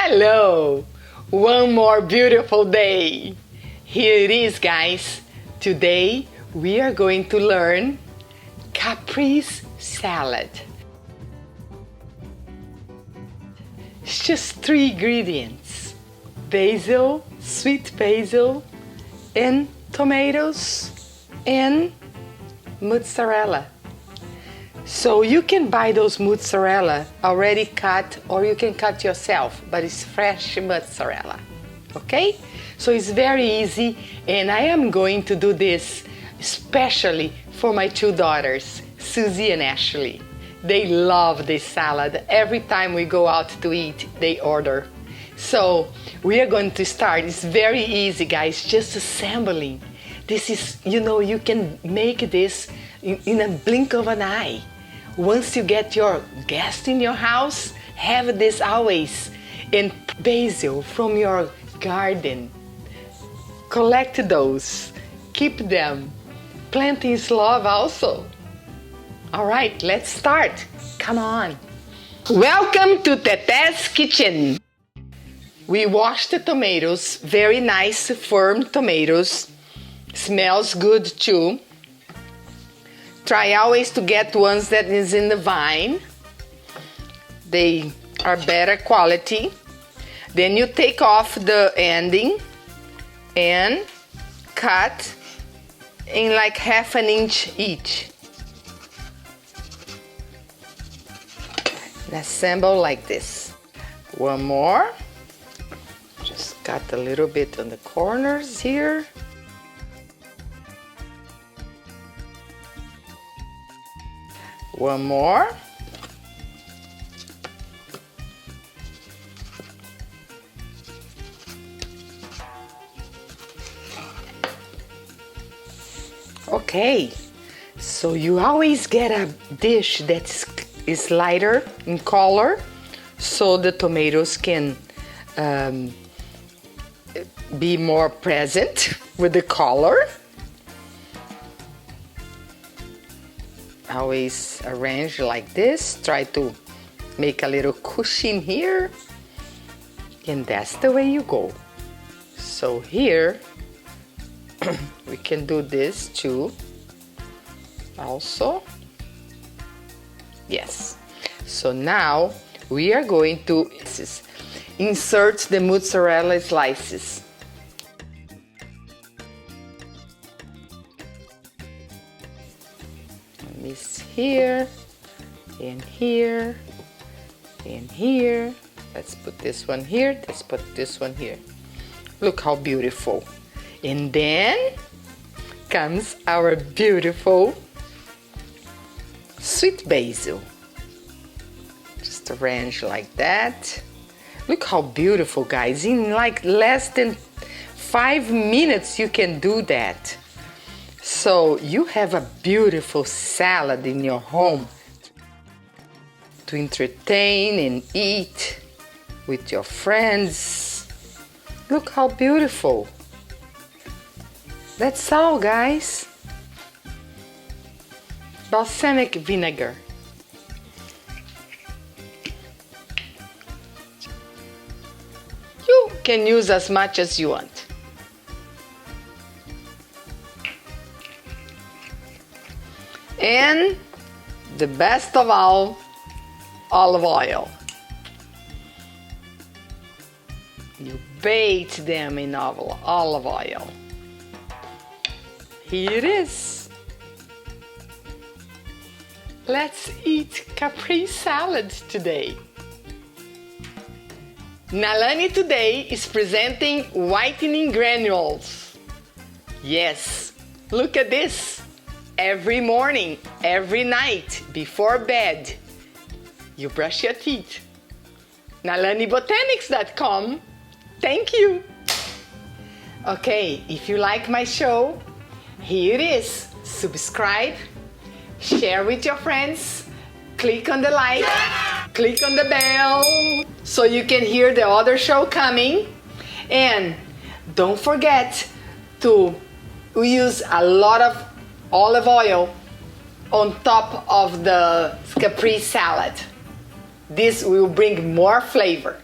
Hello! One more beautiful day. Here it is, guys. Today we are going to learn Caprese salad. It's just 3 ingredients: basil, sweet basil, and tomatoes, and mozzarella. So you can buy those mozzarella already cut, or you can cut yourself, but it's fresh mozzarella. Okay? So it's very easy, and I am going to do this especially for my 2 daughters, Susie and Ashley. They love this salad. Every time we go out to eat, they order. So we are going to start. It's very easy, guys, just assembling. This is, you can make this in a blink of an eye. Once you get your guest in your house, have this always. And basil from your garden. Collect those. Keep them. Planting is love also. All right, let's start. Come on. Welcome to Tete's Kitchen. We washed the tomatoes, very nice firm tomatoes. Smells good too. Try always to get ones that is in the vine. They are better quality. Then you take off the ending and cut in like ½ inch each. And assemble like this. One more. Just cut a little bit on the corners here. One more. Okay, so you always get a dish that is lighter in color, so the tomatoes can be more present with the color. Always arrange like this. Try to make a little cushion here, and that's the way you go. So here we can do this too also. Yes. So now we are going to insert the mozzarella slices. This here and here and here. Let's put this one here. Let's put this one here. Look how beautiful. And then comes our beautiful sweet basil. Just arrange like that. Look how beautiful, guys. In like less than 5 minutes you can do that. So you have a beautiful salad in your home to entertain and eat with your friends. Look how beautiful. That's all, guys. Balsamic vinegar. You can use as much as you want. And the best of all, olive oil. You bathe them in olive oil. Here it is. Let's eat Caprese salad today. Nalani today is presenting whitening granules. Yes, look at this. Every morning, every night, before bed, you brush your teeth. NalaniBotanics.com. Thank you. Okay, if you like my show, here it is. Subscribe, share with your friends, click on the like, click on the bell so you can hear the other show coming. And don't forget to use a lot of olive oil on top of the Caprese salad. This will bring more flavor.